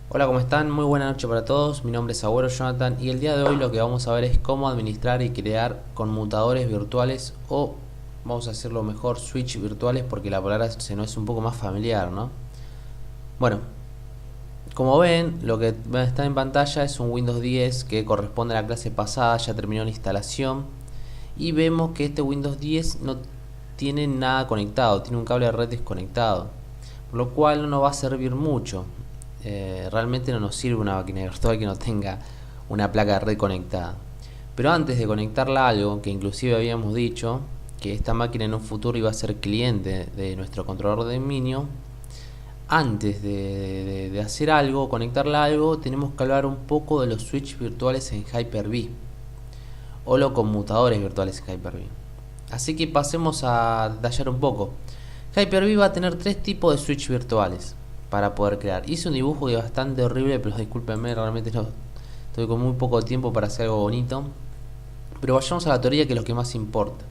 Hola, ¿cómo están? Muy buena noche para todos. Mi nombre es Agüero Jonathan y el día de hoy lo que vamos a ver es cómo administrar y crear conmutadores virtuales o, vamos a decirlo mejor, switch virtuales porque la palabra se nos es un poco más familiar, ¿no? Bueno, como ven, lo que está en pantalla es un Windows 10 que corresponde a la clase pasada, ya terminó la instalación y vemos que este Windows 10 no tiene nada conectado, tiene un cable de red desconectado, por lo cual no nos va a servir mucho. Realmente no nos sirve una máquina virtual que no tenga una placa de red conectada. Pero antes de conectarla a algo, que inclusive habíamos dicho que esta máquina en un futuro iba a ser cliente de nuestro controlador de dominio, antes de hacer algo, conectarla a algo, tenemos que hablar un poco de los switches virtuales en Hyper-V o los conmutadores virtuales en Hyper-V. Así que pasemos a detallar un poco. Hyper-V va a tener tres tipos de switch virtuales para poder crear. Hice un dibujo que es bastante horrible, pero discúlpenme, realmente no estoy con muy poco tiempo para hacer algo bonito. Pero vayamos a la teoría, que es lo que más importa.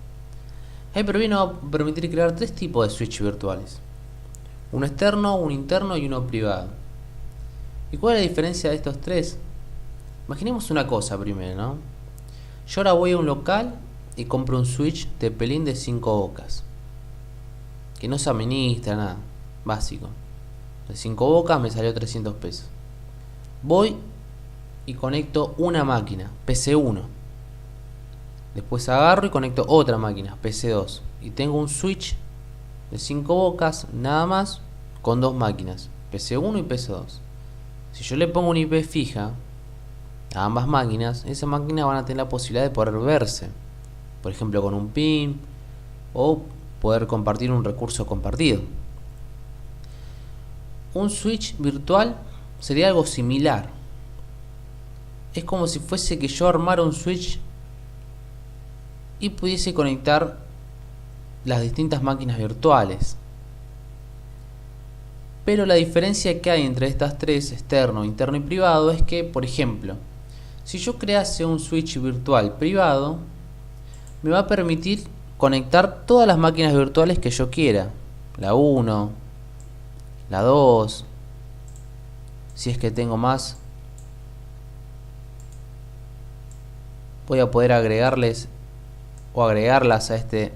Hyper-V nos va a permitir crear tres tipos de switch virtuales: uno externo, uno interno y uno privado. ¿Y cuál es la diferencia de estos tres? Imaginemos una cosa primero, ¿no? Yo ahora voy a un local y compro un switch de pelín de 5 bocas, que no se administra nada, básico. De 5 bocas me salió 300 pesos. Voy y conecto una máquina, PC1. Después agarro y conecto otra máquina, PC2. Y tengo un switch de 5 bocas, nada más, con dos máquinas, PC1 y PC2. Si yo le pongo una IP fija a ambas máquinas, esas máquinas van a tener la posibilidad de poder verse. Por ejemplo, con un pin o poder compartir un recurso compartido. Un switch virtual sería algo similar. Es como si fuese que yo armara un switch y pudiese conectar las distintas máquinas virtuales. Pero la diferencia que hay entre estas tres, externo, interno y privado, es que, por ejemplo, si yo crease un switch virtual privado, me va a permitir conectar todas las máquinas virtuales que yo quiera. La 1, la 2, si es que tengo más, voy a poder agregarles o agregarlas a este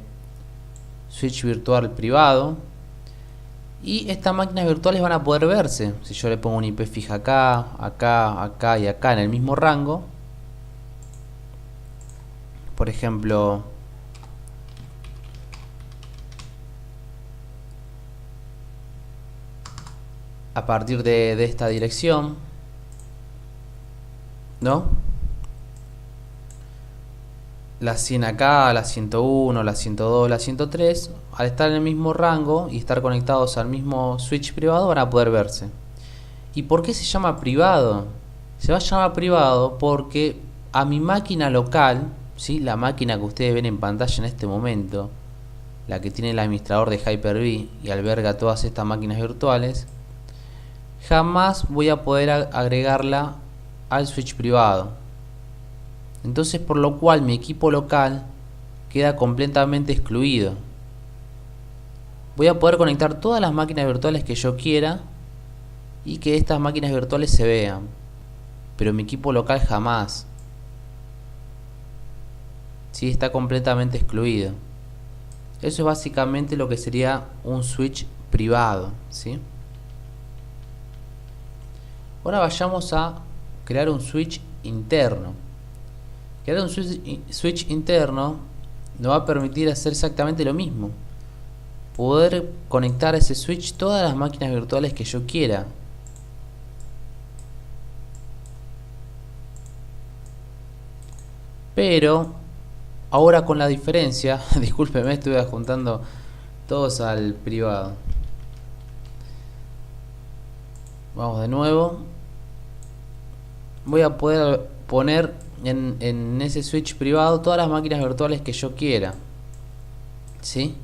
switch virtual privado. Y estas máquinas virtuales van a poder verse. Si yo le pongo una IP fija acá, acá, acá y acá en el mismo rango. Por ejemplo, a partir de esta dirección, ¿no? La 100 acá, la 101, la 102, la 103, al estar en el mismo rango y estar conectados al mismo switch privado, van a poder verse. ¿Y por qué se llama privado? Se va a llamar privado porque a mi máquina local, ¿sí? La máquina que ustedes ven en pantalla en este momento, la que tiene el administrador de Hyper-V y alberga todas estas máquinas virtuales, jamás voy a poder agregarla al switch privado. Entonces, por lo cual mi equipo local queda completamente excluido. Voy a poder conectar todas las máquinas virtuales que yo quiera y que estas máquinas virtuales se vean, pero mi equipo local jamás. Sí, está completamente excluido. Eso es básicamente lo que sería un switch privado, ¿sí? Ahora vayamos a crear un switch interno. Crear un switch interno nos va a permitir hacer exactamente lo mismo. Poder conectar a ese switch todas las máquinas virtuales que yo quiera. Pero ahora con la diferencia, discúlpeme, estuve adjuntando todos al privado. Vamos de nuevo. Voy a poder poner en ese switch privado todas las máquinas virtuales que yo quiera, ¿sí?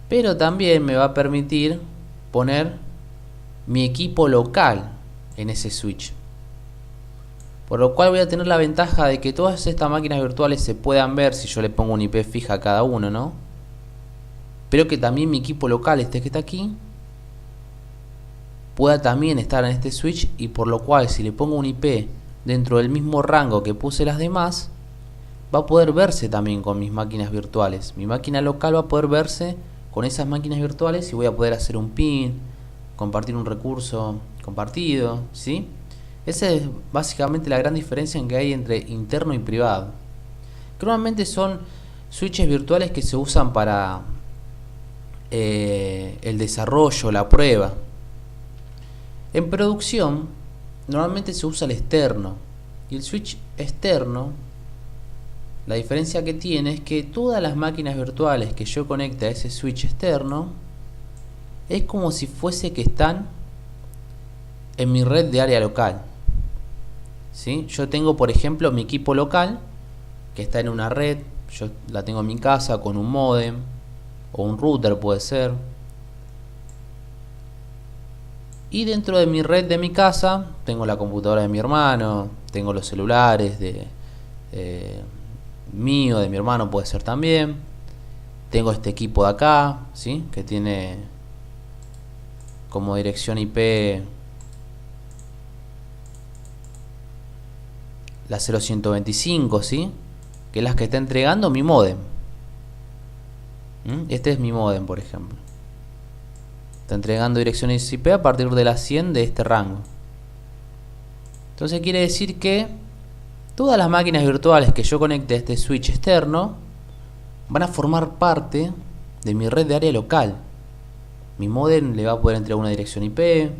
Pero también me va a permitir poner mi equipo local en ese switch. Por lo cual voy a tener la ventaja de que todas estas máquinas virtuales se puedan ver si yo le pongo una IP fija a cada uno, ¿no? Pero que también mi equipo local, este que está aquí, pueda también estar en este switch, y por lo cual si le pongo un IP dentro del mismo rango que puse las demás, va a poder verse también con mis máquinas virtuales. Mi máquina local va a poder verse con esas máquinas virtuales y voy a poder hacer un pin, compartir un recurso compartido, ¿sí? Esa es básicamente la gran diferencia en que hay entre interno y privado. Que normalmente son switches virtuales que se usan para el desarrollo, la prueba. En producción normalmente se usa el externo, y el switch externo, la diferencia que tiene es que todas las máquinas virtuales que yo conecte a ese switch externo es como si fuese que están en mi red de área local, ¿sí? Yo tengo, por ejemplo, mi equipo local que está en una red, yo la tengo en mi casa con un módem o un router, puede ser. Y dentro de mi red de mi casa tengo la computadora de mi hermano, tengo los celulares de mío, de mi hermano puede ser también. Tengo este equipo de acá, ¿sí? Que tiene como dirección IP la 0125, ¿sí? Que es la que está entregando mi modem. Este es mi modem, por ejemplo. Está entregando direcciones IP a partir de las 100 de este rango. Entonces quiere decir que todas las máquinas virtuales que yo conecte a este switch externo van a formar parte de mi red de área local. Mi modem le va a poder entregar una dirección IP,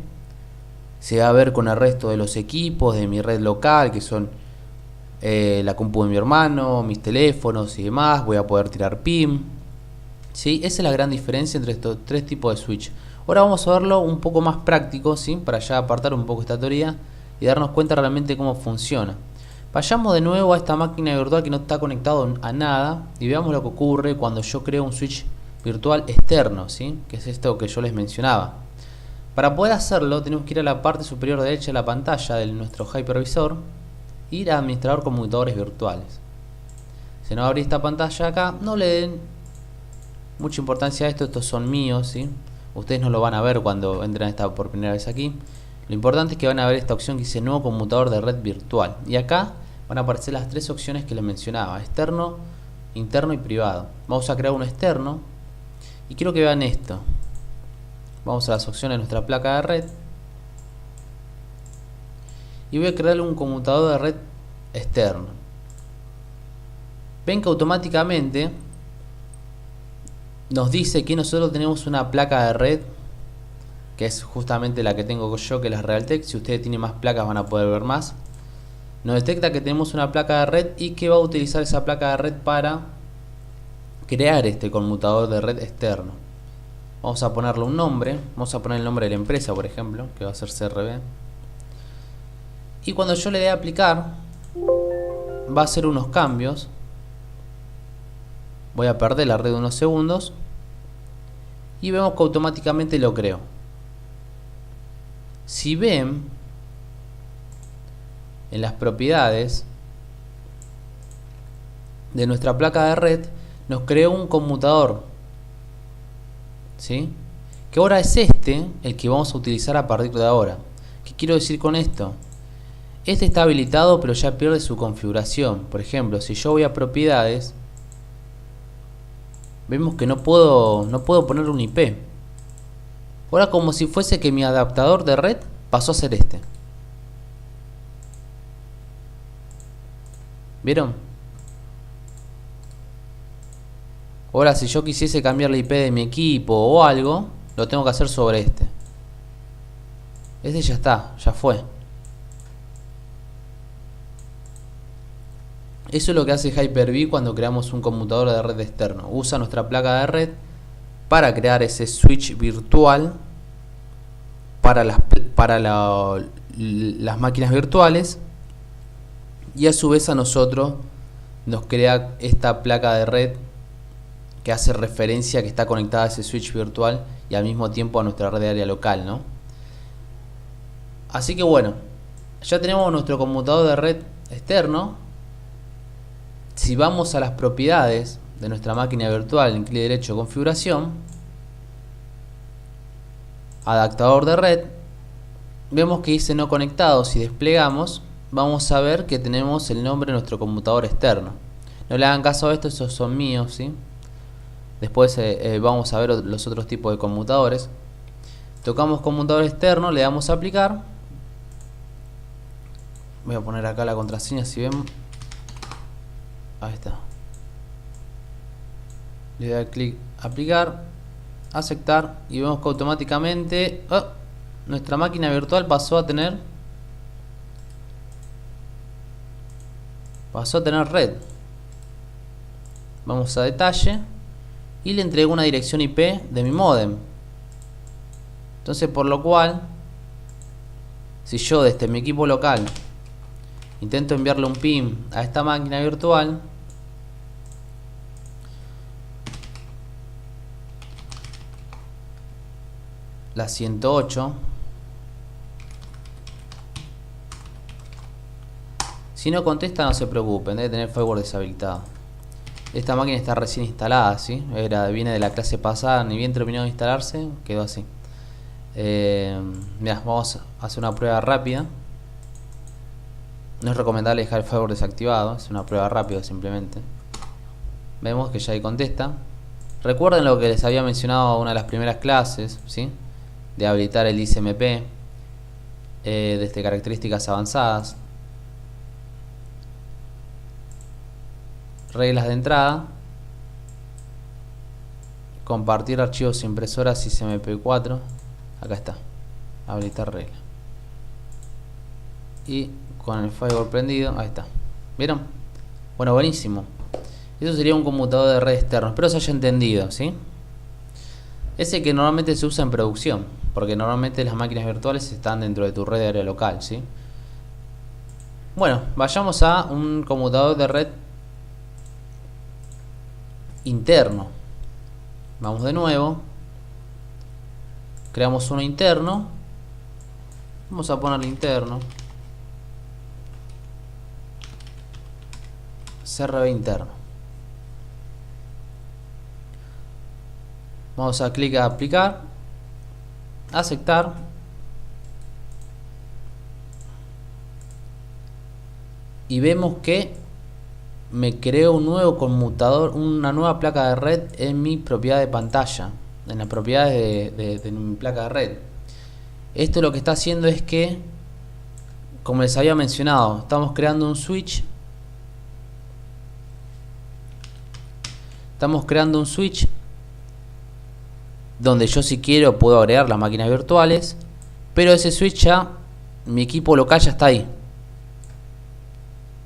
se va a ver con el resto de los equipos de mi red local, que son la compu de mi hermano, mis teléfonos y demás. Voy a poder tirar PIM, ¿sí? Esa es la gran diferencia entre estos tres tipos de switch. Ahora vamos a verlo un poco más práctico, ¿sí? Para ya apartar un poco esta teoría y darnos cuenta realmente cómo funciona. Vayamos de nuevo a esta máquina virtual que no está conectado a nada y veamos lo que ocurre cuando yo creo un switch virtual externo, ¿sí? Que es esto que yo les mencionaba. Para poder hacerlo tenemos que ir a la parte superior derecha de la pantalla de nuestro hypervisor, ir a administrador conmutadores virtuales. Se nos va a abrir esta pantalla acá. No le den mucha importancia a esto, estos son míos, ¿sí? Ustedes no lo van a ver cuando entren por primera vez aquí. Lo importante es que van a ver esta opción que dice nuevo conmutador de red virtual, y acá van a aparecer las tres opciones que les mencionaba: externo, interno y privado. Vamos a crear un externo y quiero que vean esto. Vamos a las opciones de nuestra placa de red y voy a crearle un conmutador de red externo. Ven que automáticamente nos dice que nosotros tenemos una placa de red, que es justamente la que tengo yo, que es la Realtek. Si ustedes tienen más placas van a poder ver más. Nos detecta que tenemos una placa de red y que va a utilizar esa placa de red para crear este conmutador de red externo. Vamos a ponerle un nombre. Vamos a poner el nombre de la empresa, por ejemplo, que va a ser CRB. Y cuando yo le dé a aplicar, va a hacer unos cambios. Voy a perder la red unos segundos y vemos que automáticamente lo creo. Si ven, en las propiedades de nuestra placa de red nos creó un conmutador, ¿sí? Que ahora es este el que vamos a utilizar a partir de ahora. ¿Qué quiero decir con esto? Este está habilitado pero ya pierde su configuración. Por ejemplo, si yo voy a propiedades, vemos que no puedo poner un IP. Ahora como si fuese que mi adaptador de red pasó a ser este. ¿Vieron? Ahora si yo quisiese cambiar la IP de mi equipo o algo, lo tengo que hacer sobre este. Este ya está, ya fue. Eso es lo que hace Hyper-V cuando creamos un conmutador de red externo. Usa nuestra placa de red para crear ese switch virtual para las máquinas virtuales, y a su vez a nosotros nos crea esta placa de red que hace referencia a que está conectada a ese switch virtual y al mismo tiempo a nuestra red de área local, ¿no? Así que bueno, ya tenemos nuestro conmutador de red externo. Si vamos a las propiedades de nuestra máquina virtual en clic derecho configuración, adaptador de red, vemos que dice no conectado. Si desplegamos, vamos a ver que tenemos el nombre de nuestro computador externo. No le hagan caso a esto, estos son míos, ¿sí? Después vamos a ver los otros tipos de conmutadores. Tocamos computador externo, le damos a aplicar. Voy a poner acá la contraseña, si ven. Ahí está. Le doy clic aplicar, aceptar y vemos que automáticamente nuestra máquina virtual pasó a tener red. Vamos a detalle y le entrego una dirección IP de mi módem. Entonces, por lo cual, si yo desde mi equipo local intento enviarle un PIN a esta máquina virtual, la 108, si no contesta, no se preocupen, debe tener firewall deshabilitado. Esta máquina está recién instalada, ¿sí? Viene de la clase pasada, ni bien terminó de instalarse, quedó así. Mirá, vamos a hacer una prueba rápida. No es recomendable dejar el firewall desactivado, es una prueba rápida simplemente. Vemos que ya ahí contesta. Recuerden lo que les había mencionado en una de las primeras clases, ¿sí? De habilitar el ICMP desde características avanzadas, reglas de entrada, compartir archivos impresoras ICMP4, acá está, habilitar regla, y con el firewall prendido, ahí está, ¿vieron? Bueno, buenísimo. Eso sería un computador de red externo, espero se haya entendido, ¿sí? Ese que normalmente se usa en producción, porque normalmente las máquinas virtuales están dentro de tu red de área local, ¿sí? Bueno, vayamos a un computador de red interno. Vamos de nuevo, creamos uno interno, vamos a ponerle interno, CRB interno. Vamos a clic a aplicar, aceptar, y vemos que me creo un nuevo conmutador, una nueva placa de red en mi propiedad de pantalla, en las propiedades de mi placa de red. Esto lo que está haciendo es que, como les había mencionado, estamos creando un switch. Donde yo, si quiero, puedo agregar las máquinas virtuales, pero ese switch ya, mi equipo local ya está ahí.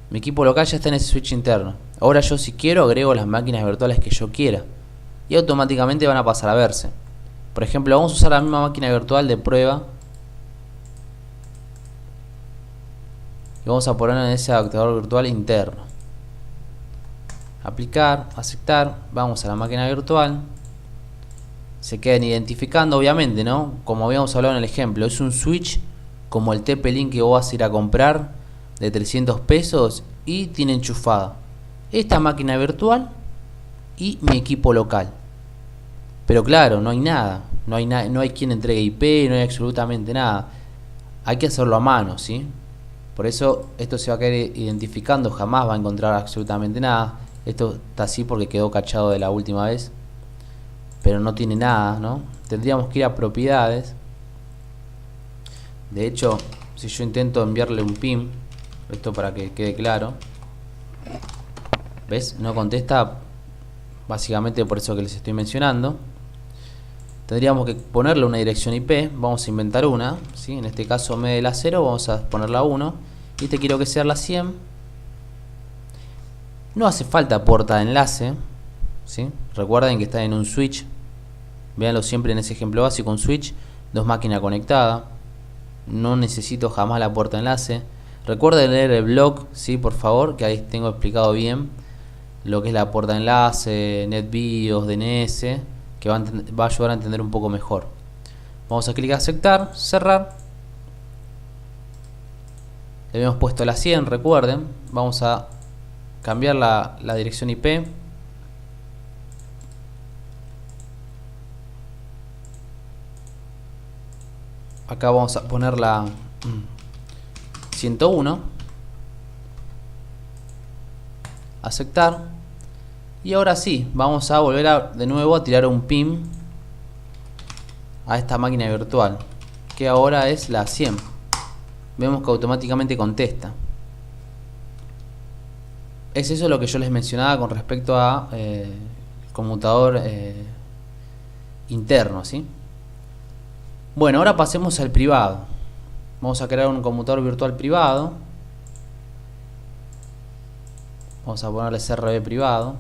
Mi equipo local ya está en ese switch interno. Ahora yo, si quiero, agrego las máquinas virtuales que yo quiera y automáticamente van a pasar a verse. Por ejemplo, vamos a usar la misma máquina virtual de prueba y vamos a ponerla en ese adaptador virtual interno. Aplicar, aceptar, vamos a la máquina virtual. Se quedan identificando, obviamente, ¿no? Como habíamos hablado en el ejemplo, es un switch como el TP-Link que vos vas a ir a comprar de 300 pesos y tiene enchufada esta máquina virtual y mi equipo local. Pero claro, no hay nada, no hay quien entregue IP, no hay absolutamente nada. Hay que hacerlo a mano, ¿sí? Por eso esto se va a quedar identificando, jamás va a encontrar absolutamente nada. Esto está así porque quedó cachado de la última vez, pero no tiene nada, ¿no? Tendríamos que ir a propiedades. De hecho, si yo intento enviarle un PIN, esto para que quede claro, ¿ves? No contesta, básicamente por eso que les estoy mencionando. Tendríamos que ponerle una dirección IP, vamos a inventar una, ¿sí? En este caso, en vez de la 0, vamos a poner la 1, y este quiero que sea la 100. No hace falta puerta de enlace, ¿sí? Recuerden que está en un switch, véanlo siempre en ese ejemplo básico, un switch, dos máquinas conectadas, no necesito jamás la puerta de enlace. Recuerden leer el blog, ¿sí? Por favor, que ahí tengo explicado bien lo que es la puerta de enlace, NetBIOS, DNS, que va a ayudar a entender un poco mejor. Vamos a clicar a aceptar, cerrar. Le habíamos puesto la 100, recuerden. Vamos a cambiar la dirección IP. Acá vamos a poner la 101. Aceptar. Y ahora sí, vamos a volver de nuevo a tirar un ping a esta máquina virtual, que ahora es la 100. Vemos que automáticamente contesta. Es eso lo que yo les mencionaba con respecto a el conmutador interno, ¿sí? Bueno, ahora pasemos al privado. Vamos a crear un conmutador virtual privado. Vamos a ponerle CRB privado.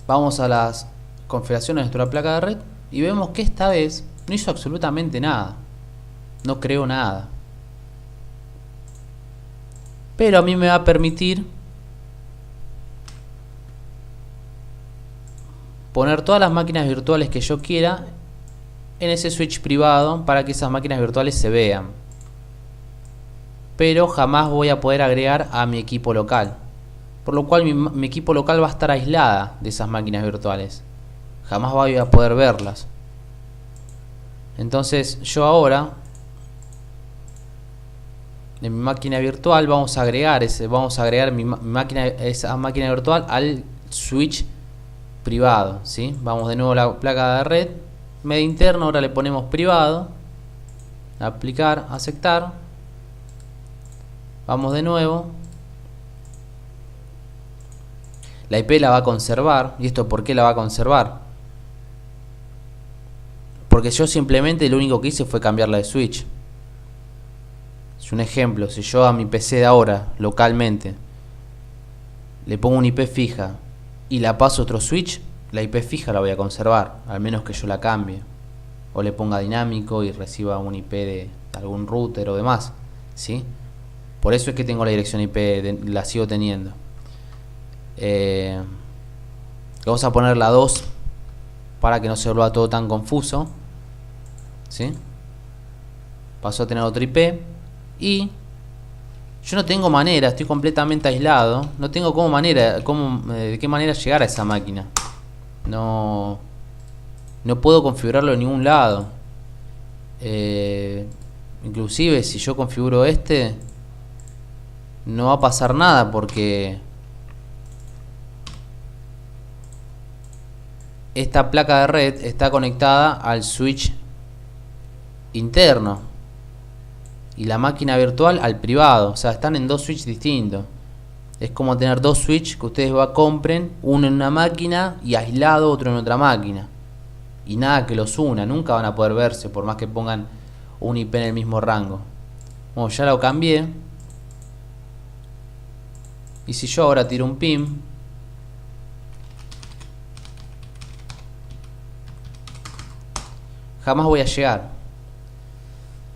Vamos a las configuraciones de nuestra placa de red y vemos que esta vez no hizo absolutamente nada. No creó nada. Pero a mí me va a permitir poner todas las máquinas virtuales que yo quiera en ese switch privado para que esas máquinas virtuales se vean. Pero jamás voy a poder agregar a mi equipo local. Por lo cual mi equipo local va a estar aislada de esas máquinas virtuales. Jamás voy a poder verlas. Entonces yo ahora en mi máquina virtual vamos a agregar esa máquina virtual al switch privado, ¿sí? Vamos de nuevo a la placa de red, medio interno, ahora le ponemos privado, aplicar, aceptar. Vamos de nuevo. La IP la va a conservar. ¿Y esto por qué la va a conservar? Porque yo simplemente lo único que hice fue cambiarla de switch. Es un ejemplo. Si yo a mi PC de ahora, localmente, le pongo una IP fija y la paso a otro switch, la IP fija la voy a conservar, al menos que yo la cambie. O le ponga dinámico y reciba un IP de algún router o demás, ¿sí? Por eso es que tengo la dirección IP, la sigo teniendo. Vamos a poner la 2 para que no se vuelva todo tan confuso, ¿sí? Pasó a tener otra IP y yo no tengo manera, estoy completamente aislado, no tengo de qué manera llegar a esa máquina. No puedo configurarlo en ningún lado. Inclusive si yo configuro no va a pasar nada porque esta placa de red está conectada al switch interno y la máquina virtual al privado. O sea, están en dos switches distintos. Es como tener dos switches que ustedes compren, uno en una máquina y aislado otro en otra máquina. Y nada que los una, nunca van a poder verse por más que pongan un IP en el mismo rango. Bueno, ya lo cambié. Y si yo ahora tiro un pin, jamás voy a llegar.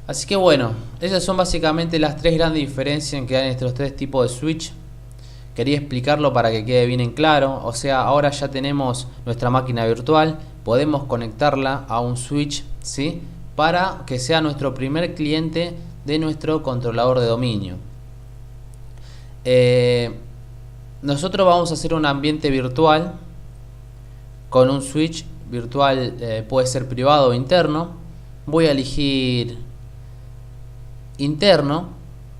Así que bueno, esas son básicamente las tres grandes diferencias que hay entre los tres tipos de switch. Quería explicarlo para que quede bien en claro. O sea, ahora ya tenemos nuestra máquina virtual, podemos conectarla a un switch, ¿sí? Para que sea nuestro primer cliente de nuestro controlador de dominio. Nosotros vamos a hacer un ambiente virtual con un switch virtual, puede ser privado o interno. Voy a elegir interno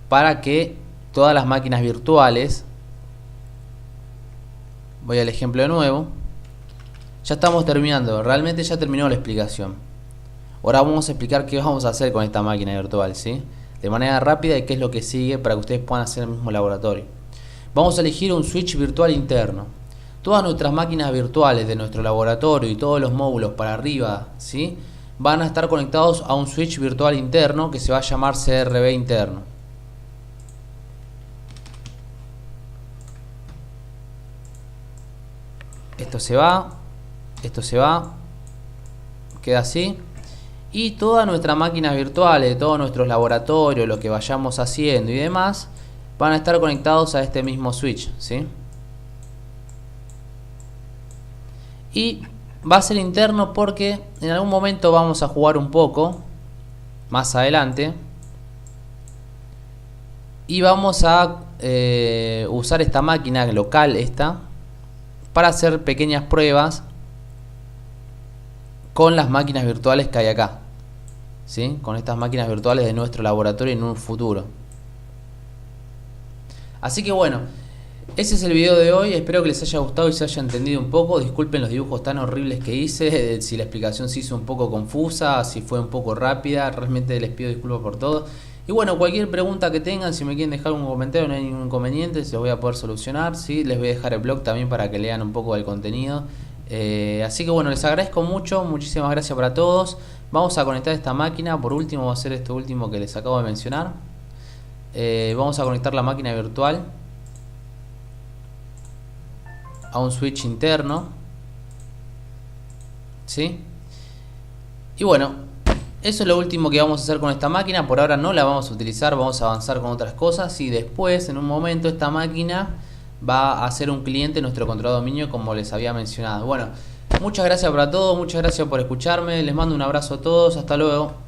para que todas las máquinas virtuales, voy al ejemplo de nuevo. Ya estamos terminando, realmente ya terminó la explicación. Ahora vamos a explicar qué vamos a hacer con esta máquina virtual, ¿sí? De manera rápida y qué es lo que sigue para que ustedes puedan hacer el mismo laboratorio. Vamos a elegir un switch virtual interno. Todas nuestras máquinas virtuales de nuestro laboratorio y todos los módulos para arriba, ¿sí? Van a estar conectados a un switch virtual interno que se va a llamar CRB interno. Esto se va, queda así. Y todas nuestras máquinas virtuales, todos nuestros laboratorios, lo que vayamos haciendo y demás, van a estar conectados a este mismo switch, ¿sí? Y va a ser interno porque en algún momento vamos a jugar un poco más adelante y vamos a usar esta máquina local, para hacer pequeñas pruebas con las máquinas virtuales que hay acá, ¿sí? Con estas máquinas virtuales de nuestro laboratorio en un futuro. Así que bueno, ese es el video de hoy. Espero que les haya gustado y se haya entendido un poco. Disculpen los dibujos tan horribles que hice, si la explicación se hizo un poco confusa, si fue un poco rápida. Realmente les pido disculpas por todo. Y bueno, cualquier pregunta que tengan, si me quieren dejar un comentario, no hay ningún inconveniente, se los voy a poder solucionar, ¿sí? Les voy a dejar el blog también para que lean un poco del contenido. Así que bueno, les agradezco mucho, muchísimas gracias para todos. Vamos a conectar esta máquina. Por último, voy a hacer esto último que les acabo de mencionar. Vamos a conectar la máquina virtual a un switch interno, ¿sí? Y bueno, eso es lo último que vamos a hacer con esta máquina. Por ahora no la vamos a utilizar, vamos a avanzar con otras cosas y después en un momento esta máquina va a ser un cliente en nuestro controlador de dominio, como les había mencionado. Bueno, muchas gracias para todos, muchas gracias por escucharme, les mando un abrazo a todos, hasta luego.